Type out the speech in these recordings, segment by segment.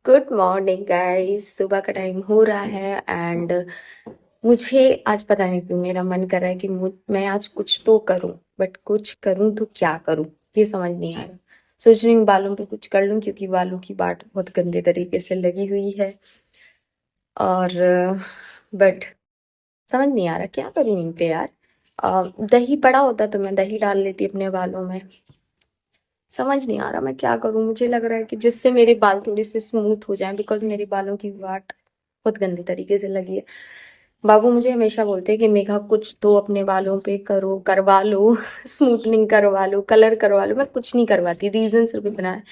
Good morning guys. सुबह का time हो रहा है एंड मुझे आज पता नहीं क्यों मेरा मन कर रहा है कि मैं आज कुछ तो करूं, बट कुछ करूं तो क्या करूं ये समझ नहीं आ रहा। सोच रही हूँ बालों पे कुछ कर लूं क्योंकि बालों की बाट बहुत गंदे तरीके से लगी हुई है और बट समझ नहीं आ रहा क्या करूं इन पे यार। दही पड़ा होता तो मैं दही डाल लेती अपने बालों में। समझ नहीं आ रहा मैं क्या करूं। मुझे लग रहा है कि जिससे मेरे बाल थोड़े से स्मूथ हो जाएं, बिकॉज मेरे बालों की वाट बहुत गंदी तरीके से लगी है। बाबू मुझे हमेशा बोलते हैं कि मेघा कुछ तो अपने बालों पे करो, करवा लो स्मूथनिंग करवा लो, कलर करवा लो। मैं कुछ नहीं करवाती, रीजन सिर्फ इतना है,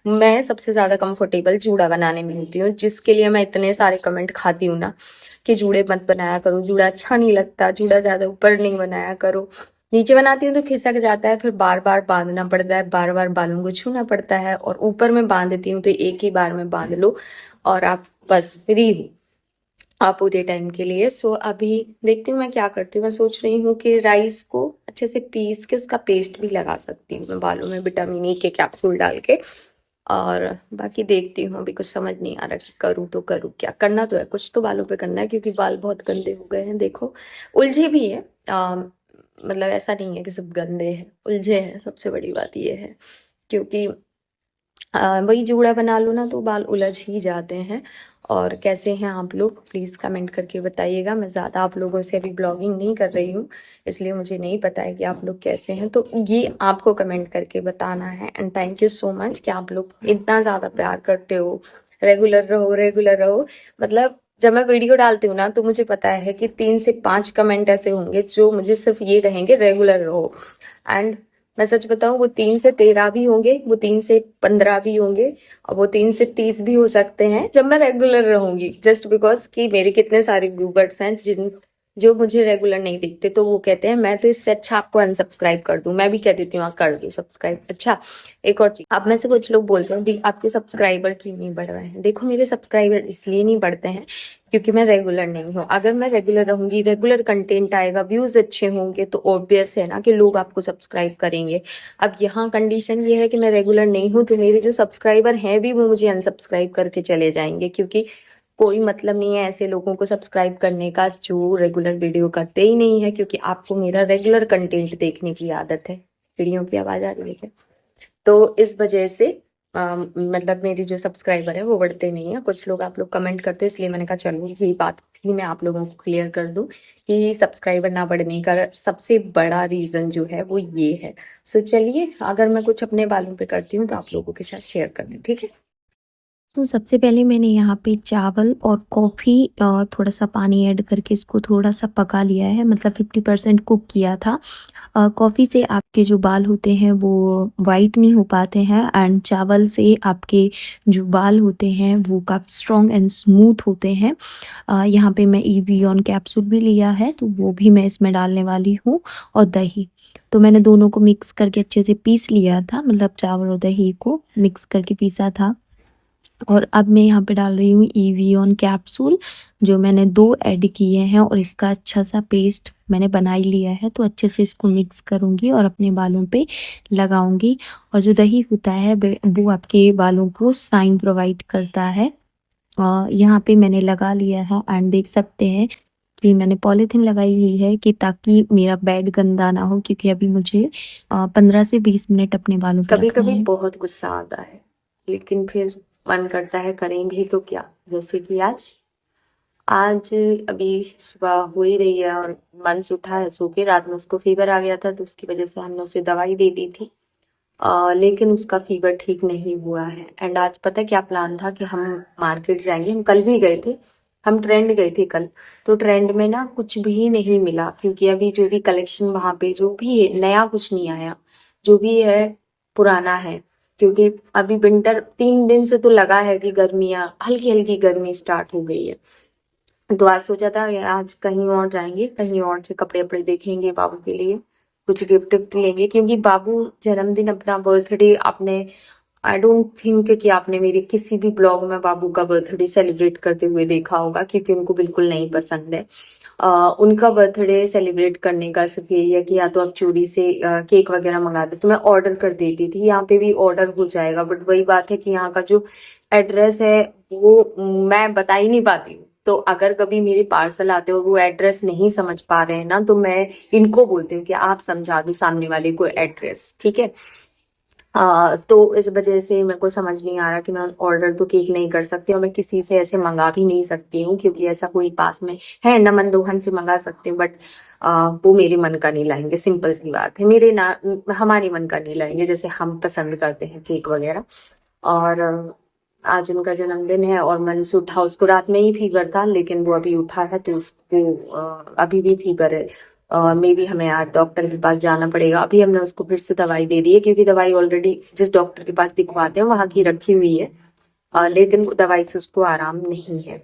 मैं सबसे ज्यादा कंफर्टेबल जूड़ा बनाने में होती हूँ, जिसके लिए मैं इतने सारे कमेंट खाती हूँ ना कि जूड़े मत बनाया करो, जूड़ा अच्छा नहीं लगता, जूड़ा ज्यादा ऊपर नहीं बनाया करो। नीचे बनाती हूँ तो खिसक जाता है, फिर बार बार बांधना पड़ता है, बार बार बालों को छूना पड़ता है, और ऊपर में बांधती हूँ तो एक ही बार में बांध लो और आप बस फ्री हो आप पूरे टाइम के लिए। सो अभी देखती हूँ मैं क्या करती हूँ। मैं सोच रही हूँ कि राइस को अच्छे से पीस के उसका पेस्ट भी लगा सकती हूँ मैं बालों में, विटामिन ई के कैप्सूल डाल के। और बाकी देखती हूँ, अभी कुछ समझ नहीं आ रहा कि करूँ तो करूँ क्या। करना तो है, कुछ तो बालों पे करना है क्योंकि बाल बहुत गंदे हो गए हैं। देखो उलझे भी है, मतलब ऐसा नहीं है कि सब गंदे हैं, उलझे हैं। सबसे बड़ी बात ये है क्योंकि वही जूड़ा बना लो ना तो बाल उलझ ही जाते हैं। और कैसे हैं आप लोग प्लीज़ कमेंट करके बताइएगा। मैं ज़्यादा आप लोगों से अभी ब्लॉगिंग नहीं कर रही हूँ, इसलिए मुझे नहीं पता है कि आप लोग कैसे हैं, तो ये आपको कमेंट करके बताना है। And thank you so much कि आप लोग इतना ज़्यादा प्यार करते हो। रेगुलर रहो, रेगुलर रहो। मतलब जब मैं वीडियो डालती हूँ ना तो मुझे पता है कि 3 से 5 कमेंट ऐसे होंगे जो मुझे सिर्फ ये कहेंगे रेगुलर रहो। एंड मैं सच बताऊं, वो 3 से 13 भी होंगे, वो 3 से 15 भी होंगे, और वो 3 से 30 भी हो सकते हैं जब मैं रेगुलर रहूंगी। जस्ट बिकॉज कि मेरे कितने सारे व्यूवर्स हैं जिन जो मुझे रेगुलर नहीं दिखते, तो वो कहते हैं मैं तो इससे अच्छा आपको अनसब्सक्राइब कर दूं। मैं भी कह देती हूँ कर दो सब्सक्राइब। अच्छा, एक और चीज, आप में से कुछ लोग बोलते हैं दी आपके सब्सक्राइबर क्यों नहीं बढ़ रहे हैं। देखो मेरे सब्सक्राइबर इसलिए नहीं बढ़ते हैं क्योंकि मैं रेगुलर नहीं हूँ। अगर मैं रेगुलर रहूंगी, रेगुलर कंटेंट आएगा, व्यूज अच्छे होंगे, तो ऑब्वियस है ना कि लोग आपको सब्सक्राइब करेंगे। अब यहाँ कंडीशन ये है कि मैं रेगुलर नहीं हूँ, तो मेरे जो सब्सक्राइबर हैं भी वो मुझे अनसब्सक्राइब करके चले जाएंगे, क्योंकि कोई मतलब नहीं है ऐसे लोगों को सब्सक्राइब करने का जो रेगुलर वीडियो करते ही नहीं है, क्योंकि आपको मेरा रेगुलर कंटेंट देखने की आदत है। चिड़ियों की आवाज आ रही है क्या? तो इस वजह से मतलब मेरी जो सब्सक्राइबर है वो बढ़ते नहीं है। कुछ लोग आप लोग कमेंट करते हो, इसलिए मैंने कहा चलो ये बात ही मैं आप लोगों को क्लियर कर दूं कि सब्सक्राइबर ना बढ़ने का सबसे बड़ा रीजन जो है वो ये है। सो चलिए, अगर मैं कुछ अपने बालों पे करती हूँ तो आप लोगों के साथ शेयर कर दूँ, ठीक है। तो सबसे पहले मैंने यहाँ पे चावल और कॉफ़ी थोड़ा सा पानी ऐड करके इसको थोड़ा सा पका लिया है, मतलब 50% कुक किया था। कॉफ़ी से आपके जो बाल होते हैं वो वाइट नहीं हो पाते हैं, एंड चावल से आपके जो बाल होते हैं वो काफ़ी स्ट्रॉन्ग एंड स्मूथ होते हैं। यहाँ पे मैं ईवियन कैप्सूल भी लिया है तो वो भी मैं इसमें डालने वाली हूँ, और दही। तो मैंने दोनों को मिक्स करके अच्छे से पीस लिया था, मतलब चावल और दही को मिक्स करके पीसा था। और अब मैं यहाँ पे डाल रही हूँ ईवियन कैप्सूल, जो मैंने 2 ऐड किए हैं, और इसका अच्छा सा पेस्ट मैंने बना ही लिया है। तो अच्छे से इसको मिक्स करूँगी और अपने बालों पे लगाऊंगी। और जो दही होता है वो आपके बालों को शाइन प्रोवाइड करता है। यहाँ पे मैंने लगा लिया है, एंड देख सकते हैं कि मैंने पॉलीथीन लगाई हुई है कि ताकि मेरा बेड गंदा ना हो, क्योंकि अभी मुझे 15 से 20 मिनट अपने बालों पे कभी रखना कभी है। बहुत गुस्सा आता है, लेकिन फिर मन करता है करेंगे तो क्या। जैसे कि आज आज अभी सुबह हो ही रही है और मन से उठा है सो के। रात में उसको फीवर आ गया था तो उसकी वजह से हमने उसे दवाई दे दी थी, लेकिन उसका फीवर ठीक नहीं हुआ है। एंड आज पता है क्या प्लान था कि हम मार्केट जाएंगे। हम कल भी गए थे, हम ट्रेंड गए थे कल। तो ट्रेंड में ना कुछ भी नहीं मिला, क्योंकि अभी जो भी कलेक्शन वहां पे जो भी है नया कुछ नहीं आया, जो भी है पुराना है। क्योंकि अभी विंटर 3 दिन से तो लगा है कि गर्मियां हल्की हल्की गर्मी स्टार्ट हो गई है। तो आज सोचा था यार आज कहीं और जाएंगे, कहीं और से कपड़े वपड़े देखेंगे बाबू के लिए, कुछ गिफ्ट विफ्ट लेंगे। क्योंकि बाबू जन्मदिन अपना बर्थडे आपने, आई डोंट थिंक कि आपने मेरे किसी भी ब्लॉग में बाबू का बर्थडे सेलिब्रेट करते हुए देखा होगा, क्योंकि उनको बिल्कुल नहीं पसंद है। उनका बर्थडे सेलिब्रेट करने का सिर्फ यही है कि या तो आप चोरी से केक वगैरह मंगा दो, तो मैं ऑर्डर कर देती थी। यहाँ पे भी ऑर्डर हो जाएगा, बट वही बात है कि यहाँ का जो एड्रेस है वो मैं बता ही नहीं पाती हूँ। तो अगर कभी मेरे पार्सल आते हैं और वो एड्रेस नहीं समझ पा रहे हैं ना, तो मैं इनको बोलती हूँ कि आप समझा दो सामने वाले को एड्रेस, ठीक है। तो इस वजह से मेरे को समझ नहीं आ रहा कि मैं ऑर्डर तो केक नहीं कर सकती और मैं किसी से ऐसे मंगा भी नहीं सकती हूँ, क्योंकि ऐसा कोई पास में है न। मंदोहन से मंगा सकती हूँ, बट वो मेरे मन का नहीं लाएंगे। सिंपल सी बात है, मेरे ना हमारे मन का नहीं लाएंगे, जैसे हम पसंद करते हैं केक वगैरह। और आज उनका जन्मदिन है और मन से उठा, उसको रात में ही फीवर था, लेकिन वो अभी उठा है तो उसको अभी भी फीवर है। मे बी हमें आज डॉक्टर के पास जाना पड़ेगा। अभी हमने उसको फिर से दवाई दे दी है, क्योंकि दवाई ऑलरेडी जिस डॉक्टर के पास दिखवाते हैं वहां की रखी हुई है। लेकिन वो दवाई से उसको आराम नहीं है।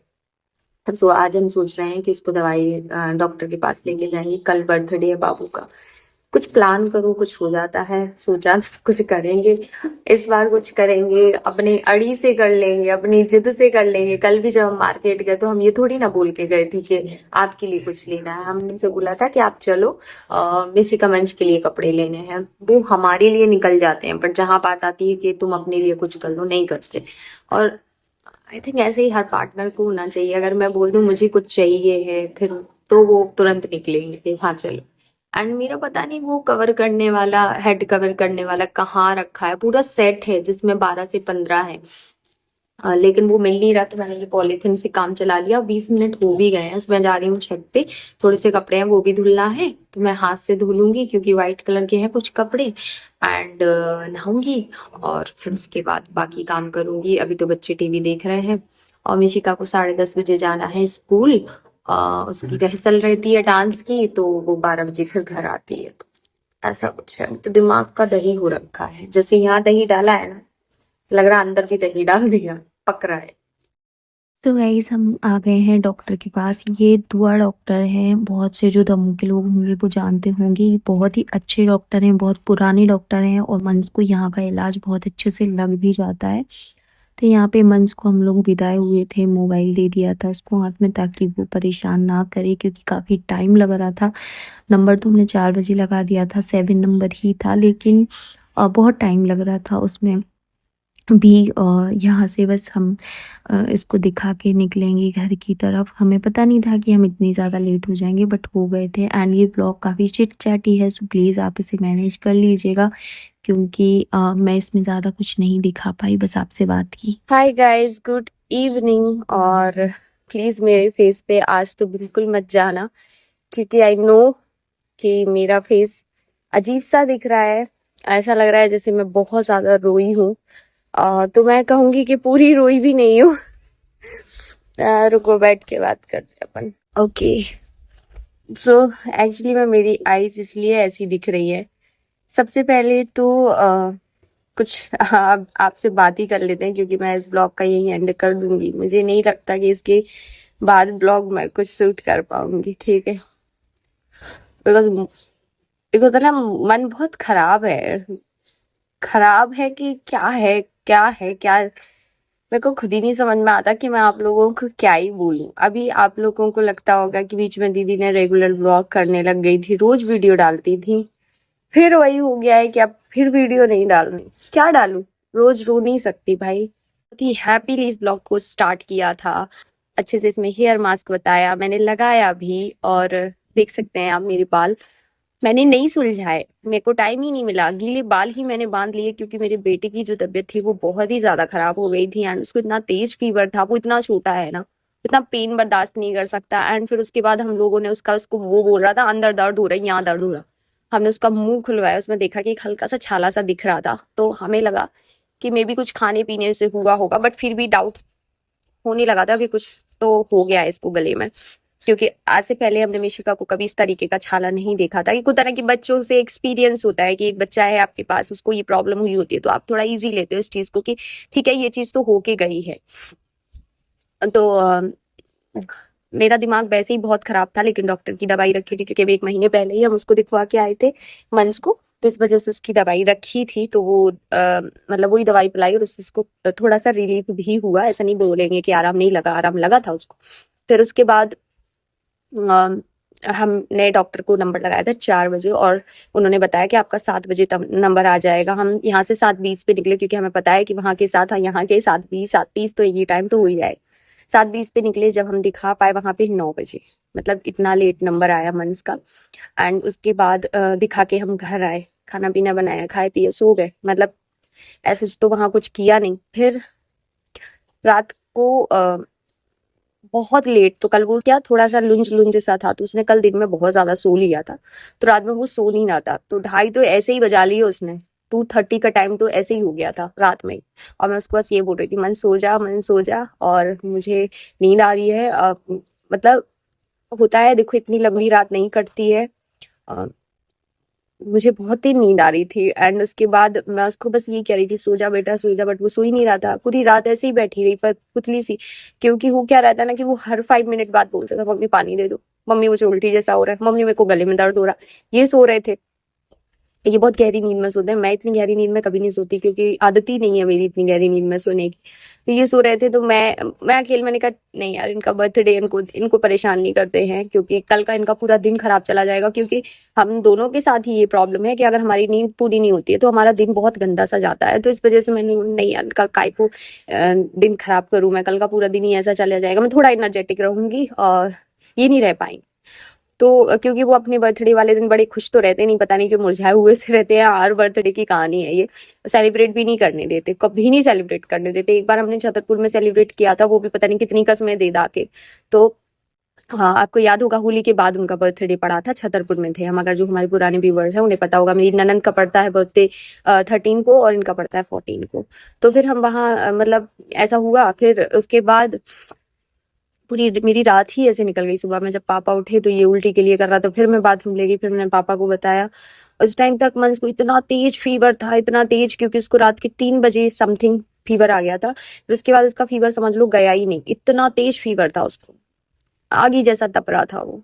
तो आज हम सोच रहे हैं कि उसको दवाई डॉक्टर के पास लेके जाएंगे। कल बर्थडे है बाबू का। कुछ प्लान करो, कुछ हो जाता है, सोचा कुछ करेंगे। इस बार कुछ करेंगे, अपने अड़ी से कर लेंगे, अपनी जिद से कर लेंगे। कल भी जब हम मार्केट गए तो हम ये थोड़ी ना बोल के गए थे कि आपके लिए कुछ लेना है। हमने से बोला था कि आप चलो, मिसिका मंच के लिए कपड़े लेने हैं। वो हमारे लिए निकल जाते हैं, पर जहां बात आती है कि तुम अपने लिए कुछ कर लो, नहीं करते। और आई थिंक ऐसे ही हर पार्टनर को होना चाहिए। अगर मैं बोल दूं मुझे कुछ चाहिए है, फिर तो वो तुरंत निकलेंगे कि हाँ चलो। एंड मेरा पता नहीं वो कवर करने वाला, हेड कवर करने वाला कहाँ रखा है। पूरा सेट है जिसमें 12 से 15 है। लेकिन वो मिल नहीं रहा, तो मैंने ये पॉलीथिन से काम चला लिया। 20 मिनट हो भी गए हैं, मैं जा रही हूँ छत पे। थोड़े से कपड़े हैं वो भी धुलना है, तो मैं हाथ से धो लूंगी क्योंकि व्हाइट कलर के हैं कुछ कपड़े। एंड नहाऊंगी और फिर उसके बाद बाकी काम करूंगी। अभी तो बच्चे टीवी देख रहे हैं और मिशिका को 10:30 बजे जाना है स्कूल। उसकी रिहर्सल रहती है डांस की, तो वो 12 बजे फिर घर आती है। तो ऐसा कुछ है। तो दिमाग का दही हो रखा है, जैसे यहाँ दही डाला है ना, लग रहा अंदर भी दही डाल दिया, पक रहा है। सो गाइस हम आ गए हैं डॉक्टर के पास। ये दुआ डॉक्टर हैं, बहुत से जो दमों के लोग होंगे वो जानते होंगे। ये बहुत ही अच्छे डॉक्टर हैं, बहुत पुराने डॉक्टर हैं और मंस को यहाँ का इलाज बहुत अच्छे से लग भी जाता है। तो यहाँ पे मंस को हम लोग विदाए हुए थे, मोबाइल दे दिया था उसको हाथ में ताकि वो परेशान ना करे, क्योंकि काफ़ी टाइम लग रहा था। नंबर तो हमने 4 बजे लगा दिया था, 7 नंबर ही था, लेकिन बहुत टाइम लग रहा था उसमें भी। यहाँ से बस हम इसको दिखा के निकलेंगे घर की तरफ। हमें पता नहीं था कि हम इतनी ज़्यादा लेट हो जाएंगे, बट हो गए थे। एंड ये ब्लॉग काफ़ी चिट चैटी है, सो प्लीज़ आप इसे मैनेज कर लीजिएगा, क्योंकि मैं इसमें ज़्यादा कुछ नहीं दिखा पाई, बस आपसे बात की। Hi guys, good evening. और प्लीज मेरे फेस पे आज तो बिल्कुल मत जाना, क्योंकि आई नो कि मेरा फेस अजीब सा दिख रहा है। ऐसा लग रहा है जैसे मैं बहुत ज्यादा रोई हूँ। तो मैं कहूंगी कि पूरी रोई भी नहीं हूँ। रुको, बैठ के बात करते हैं अपन। ओके, सो एक्चुअली मैं, मेरी आईज इसलिए ऐसी दिख रही है। सबसे पहले तो कुछ आपसे बात ही कर लेते हैं, क्योंकि मैं इस ब्लॉग का यही एंड कर दूंगी। मुझे नहीं लगता कि इसके बाद ब्लॉग मैं कुछ शूट कर पाऊंगी, ठीक है। बिकॉज एक होता है ना, मन बहुत खराब है। खराब है कि क्या है, क्या है क्या, मेरे को खुद ही नहीं समझ में आता कि मैं आप लोगों को क्या ही बोलूं। अभी आप लोगों को लगता होगा कि बीच में दीदी ने रेगुलर ब्लॉग करने लग गई थी, रोज वीडियो डालती थी। फिर वही हो गया है कि अब फिर वीडियो नहीं डालनी। क्या डालूं, रोज रो नहीं सकती भाई। बहुत ही हैप्पीली इस ब्लॉग को स्टार्ट किया था। अच्छे से इसमें हेयर मास्क बताया, मैंने लगाया भी। और देख सकते हैं आप मेरे बाल मैंने नहीं सुलझाए, मेरे को टाइम ही नहीं मिला। गीले बाल ही मैंने बांध लिए, क्योंकि मेरे बेटे की जो तबीयत थी वो बहुत ही ज्यादा खराब हो गई थी। एंड उसको इतना तेज फीवर था, वो इतना छोटा है ना, इतना पेन बर्दाश्त नहीं कर सकता। एंड फिर उसके बाद हम लोगों ने उसको वो बोल रहा था अंदर दर्द हो रहा है, यहाँ दर्द हो रहा। हमने उसका मुंह खुलवाया, उसमें देखा कि एक हल्का सा छाला सा दिख रहा था। तो हमें लगा कि मे बी कुछ खाने पीने से हुआ होगा, बट फिर भी डाउट होने लगा था कि कुछ तो हो गया है इसको गले में। क्योंकि आज से पहले हमने मिशिका को कभी इस तरीके का छाला नहीं देखा था। कि कुछ तरह के बच्चों से एक्सपीरियंस होता है कि एक बच्चा है आपके पास, उसको ये प्रॉब्लम हुई होती है, तो आप थोड़ा इजी लेते हो इस चीज को कि ठीक है ये चीज तो होके गई है। तो मेरा दिमाग वैसे ही बहुत खराब था, लेकिन डॉक्टर की दवाई रखी थी, क्योंकि अभी 1 महीने पहले ही हम उसको दिखवा के आए थे मंस को। तो इस वजह से उसकी दवाई रखी थी, तो वो मतलब वही दवाई पिलाई और उससे उसको थोड़ा सा रिलीफ भी हुआ। ऐसा नहीं बोलेंगे कि आराम नहीं लगा, आराम लगा था उसको। फिर उसके बाद हमने डॉक्टर को नंबर लगाया था 4 बजे, और उन्होंने बताया कि आपका 7 बजे तक नंबर आ जाएगा। हम यहाँ से 7:20 पे निकले, क्योंकि हमें पता है कि वहाँ के 7, यहाँ के 7:20, 7:30, तो ये टाइम तो हो ही जाए। 7:20 पे निकले, जब हम दिखा पाए वहां पे 9 बजे, मतलब इतना लेट नंबर आया मंस का। एंड उसके बाद दिखा के हम घर आए, खाना पीना बनाया, खाए पिए सो गए। मतलब ऐसे तो वहां कुछ किया नहीं। फिर रात को बहुत लेट, तो कल वो क्या थोड़ा सा लुंज लुंज सा था, तो उसने कल दिन में बहुत ज्यादा सो लिया था, तो रात में वो सो नहीं रहा था, तो 2:30 तो ऐसे ही बजा लिए उसने। 2:30 का टाइम तो ऐसे ही हो गया था रात में ही। और मैं उसको बस ये बोल रही थी, मन सो जा, मन सो जा, और मुझे नींद आ रही है। मतलब होता है, देखो इतनी लंबी रात नहीं कटती है। अ, मुझे बहुत ही नींद आ रही थी। एंड उसके बाद मैं उसको बस ये कह रही थी, सो जा बेटा सो जा, बट वो सो ही नहीं रहा था। पूरी रात ऐसे ही बैठी रही, पर पुतली सी। क्योंकि वो क्या रहता है ना, कि वो हर 5 मिनट बाद बोलता था, मम्मी पानी दे दो, मम्मी मुझे उल्टी जैसा हो रहा है, मम्मी मेरे को गले में दर्द हो रहा है। ये सो रहे थे, ये बहुत गहरी नींद में सोते हैं। मैं इतनी गहरी नींद में कभी नहीं सोती, क्योंकि आदत ही नहीं है मेरी इतनी गहरी नींद में सोने की। तो ये सो रहे थे, तो मैं अकेले, मैंने कहा नहीं यार, इनका बर्थडे, इनको इनको परेशान नहीं करते हैं, क्योंकि कल का इनका पूरा दिन खराब चला जाएगा। क्योंकि हम दोनों के साथ ही ये प्रॉब्लम है कि अगर हमारी नींद पूरी नहीं होती है तो हमारा दिन बहुत गंदा सा जाता है। तो इस वजह से मैंने नहीं यार, इनका काय को दिन खराब करूं मैं, कल का पूरा दिन ही ऐसा चला जाएगा। मैं थोड़ा एनर्जेटिक रहूंगी, और ये नहीं रह पाएंगे। तो क्योंकि वो अपने बर्थडे वाले दिन बड़े खुश तो रहते नहीं, पता नहीं क्यों मुरझाए हुए से रहते हैं। हर बर्थडे की कहानी है ये। सेलिब्रेट भी नहीं करने देते, कभी नहीं सेलिब्रेट करने देते। एक बार हमने छतरपुर में सेलिब्रेट किया था, वो भी पता नहीं कितनी कसमें दे दा के। तो हाँ, आपको याद होगा, होली के बाद उनका बर्थडे पड़ा था, छतरपुर में थे हम। अगर जो हमारे पुराने व्यूवर्स हैं उन्हें पता होगा, मेरी ननंद का पड़ता है बर्थडे 13 को, और इनका पड़ता है 14 को। तो फिर हम वहाँ मतलब ऐसा हुआ। फिर उसके बाद पूरी मेरी रात ही ऐसे निकल गई। सुबह में जब पापा उठे तो ये उल्टी के लिए कर रहा था, फिर मैं बाथरूम ले गई, फिर मैंने पापा को बताया। उस टाइम तक मंस को इतना तेज फीवर था, इतना तेज, क्योंकि उसको रात के 3 बजे समथिंग फीवर आ गया था। फिर उसके बाद उसका फीवर समझ लो गया ही नहीं, इतना तेज फीवर था उसको, आग ही जैसा तप रहा था वो।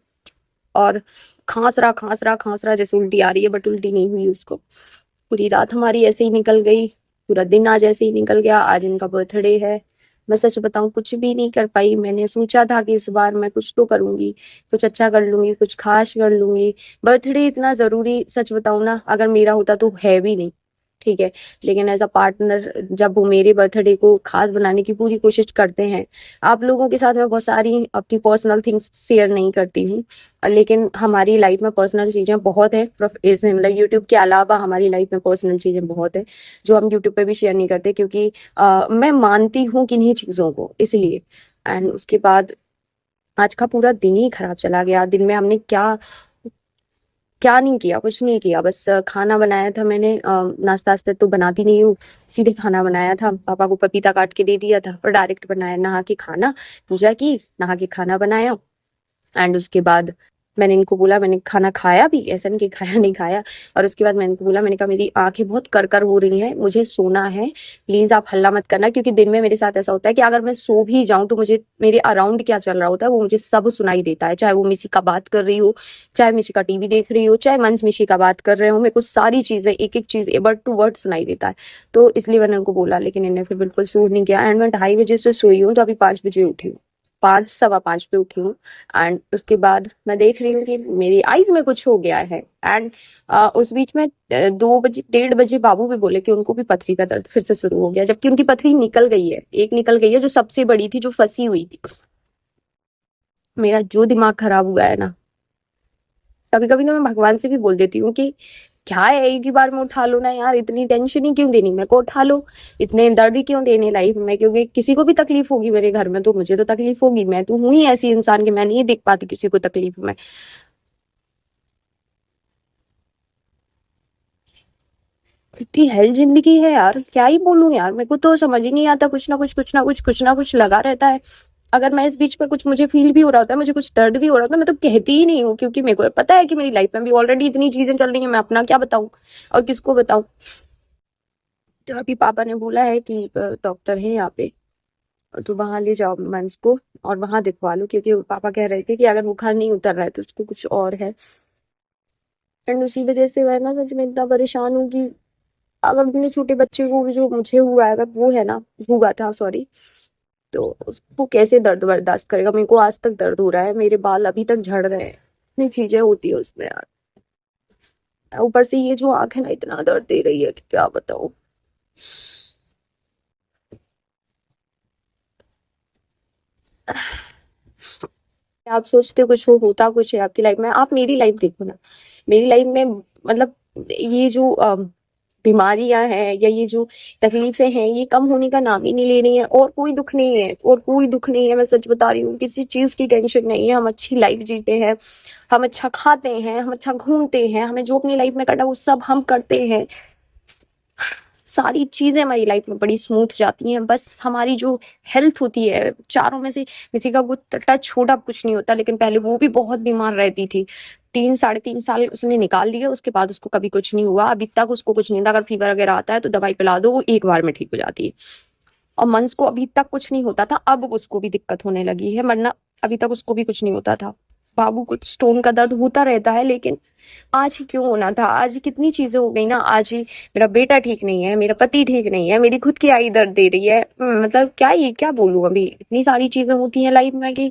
और खांस रहा, खांस रहा, खांस रहा, जैसे उल्टी आ रही है, बट उल्टी नहीं हुई उसको। पूरी रात हमारी ऐसे ही निकल गई, पूरा दिन आज ऐसे ही निकल गया। आज इनका बर्थडे है। मैं सच बताऊं, कुछ भी नहीं कर पाई। मैंने सोचा था कि इस बार मैं कुछ तो करूंगी, कुछ अच्छा कर लूंगी, कुछ खास कर लूंगी। बर्थडे इतना जरूरी, सच बताऊं ना, अगर मेरा होता तो है भी नहीं, ठीक है। लेकिन एज अ पार्टनर, जब वो मेरे बर्थडे को खास बनाने की पूरी कोशिश करते हैं। आप लोगों के साथ मैं बहुत सारी अपनी पर्सनल थिंग्स शेयर नहीं करती हूँ, लेकिन हमारी लाइफ में पर्सनल चीजें बहुत है। मतलब यूट्यूब के अलावा हमारी लाइफ में पर्सनल चीजें बहुत है, जो हम यूट्यूब पे भी शेयर नहीं करते, क्योंकि मैं मानती हूँ किन्हीं चीजों को, इसलिए। एंड उसके बाद आज का पूरा दिन ही खराब चला गया। दिन में हमने क्या क्या नहीं किया, कुछ नहीं किया। बस खाना बनाया था मैंने, नाश्ता वास्ता तो बनाती नहीं हूँ, सीधे खाना बनाया था। पापा को पपीता काट के दे दिया था, और डायरेक्ट बनाया, नहा के खाना, पूजा की, नहा के खाना बनाया। एंड उसके बाद मैंने इनको बोला, मैंने खाना खाया भी, ऐसा नहीं कि खाया नहीं खाया। और उसके बाद मैंने इनको बोला, मैंने कहा मेरी आंखें बहुत कर हो रही हैं, मुझे सोना है, प्लीज आप हल्ला मत करना। क्योंकि दिन में मेरे साथ ऐसा होता है कि अगर मैं सो भी जाऊं तो मुझे मेरे अराउंड क्या चल रहा होता है वो मुझे सब सुनाई देता है। चाहे वो मिसी का बात कर रही हो, चाहे मिसी का टीवी देख रही हो, चाहे मंस मिशी का बात कर रहे हो, मेरे को सारी चीजें, एक एक चीज वर्ड टू वर्ड सुनाई देता है। तो इसलिए मैंने उनको बोला, लेकिन इन्हें फिर बिल्कुल सूट नहीं किया। एंड मैं 2:30 बजे से सोई हूँ, तो अभी 5 बजे उठी हूँ, 5, 5:15 पे उठी हूँ। एंड उसके बाद मैं देख रही हूँ कि मेरी आईज में कुछ हो गया है। एंड उस बीच में 2 बजे, 1:30 बजे बाबू भी बोले कि उनको भी पथरी का दर्द फिर से शुरू हो गया, जबकि उनकी पथरी निकल गई है, एक निकल गई है, जो सबसे बड़ी थी, जो फंसी हुई थी। मेरा जो दिमाग खराब हुआ है ना, कभी कभी तो मैं भगवान से भी बोल देती हूँ कि क्या है, एक ही बार में उठा लो ना यार, इतनी टेंशन ही क्यों देनी, मेरे को उठा लो, इतने दर्द ही क्यों देने लाइफ में। क्योंकि किसी को भी तकलीफ होगी मेरे घर में, तो मुझे तो तकलीफ होगी। मैं तो हूं ही ऐसी इंसान कि मैं नहीं देख पाती किसी को तकलीफ में। इतनी हेल जिंदगी है यार, क्या ही बोलूं यार, मेरे को तो समझ ही नहीं आता। कुछ ना कुछ, कुछ ना कुछ, कुछ ना कुछ लगा रहता है। अगर मैं इस बीच में कुछ मुझे फील भी हो रहा होता है, मुझे कुछ दर्द भी हो रहा होता है, मैं तो कहती ही नहीं हूँ, क्योंकि मेरे को पता है कि मेरी लाइफ में भी ऑलरेडी इतनी चीजें चल रही है, मैं अपना क्या बताऊं और किसको बताऊं। तो अभी पापा ने बोला है कि डॉक्टर है यहाँ पे, तो वहां ले जाओ मंस को, और वहां दिखवा लो। क्योंकि पापा कह रहे थे कि अगर बुखार नहीं उतर रहा है तो उसको कुछ और है। एंड उसी वजह से मैं ना सच में इतना परेशान हूँ कि अगर इतने छोटे बच्चे को भी, जो मुझे हुआ है, अगर वो है ना, हुआ था सॉरी, तो उसको कैसे दर्द बर्दाश्त करेगा। मेरे को आज तक दर्द हो रहा है, मेरे बाल अभी तक झड़ रहे हैं। इतनी चीजें होती है उसमें यार। ऊपर से ये जो आंख है ना इतना दर्द दे रही है कि क्या बताऊं। आप सोचते हो कुछ होता कुछ है आपकी लाइफ में, आप मेरी लाइफ देखो ना। मेरी लाइफ में मतलब ये जो बीमारियां हैं या ये जो तकलीफें हैं ये कम होने का नाम ही नहीं ले रही हैं। और कोई दुख नहीं है, और कोई दुख नहीं है, मैं सच बता रही हूँ, किसी चीज की टेंशन नहीं है। हम अच्छी लाइफ जीते हैं, हम अच्छा खाते हैं, हम अच्छा घूमते हैं, हमें जो अपनी लाइफ में करना वो सब हम करते हैं। सारी चीजें हमारी लाइफ में बड़ी स्मूथ जाती हैं। बस हमारी जो हेल्थ होती है, चारों में से किसी का वो टच छोटा कुछ नहीं होता, लेकिन पहले वो भी बहुत बीमार रहती थी। 3 साढ़े 3 साल उसने निकाल लिए, उसके बाद उसको कभी कुछ नहीं हुआ। अभी तक उसको कुछ नहीं था। अगर फीवर वगैरह आता है तो दवाई पिला दो, वो एक बार में ठीक हो जाती है। और मंस को अभी तक कुछ नहीं होता था, अब उसको भी दिक्कत होने लगी है, वरना अभी तक उसको भी कुछ नहीं होता था। बाबू को स्टोन का दर्द होता रहता है, लेकिन आज ही क्यों होना था। आज ही कितनी चीजें हो गई ना। आज ही मेरा बेटा ठीक नहीं है, मेरा पति ठीक नहीं है, मेरी खुद की आई दर्द दे रही है। मतलब क्या ये क्या बोलूं। अभी इतनी सारी चीजें होती हैं लाइफ में कि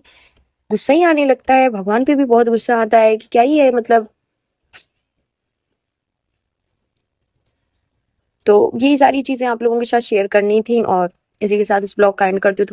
गुस्सा ही आने लगता है। भगवान पे भी बहुत गुस्सा आता है कि क्या ही है मतलब। तो यही सारी चीजें आप लोगों के साथ शेयर करनी थी, और इसी के साथ इस ब्लॉग का एंड करती हूँ।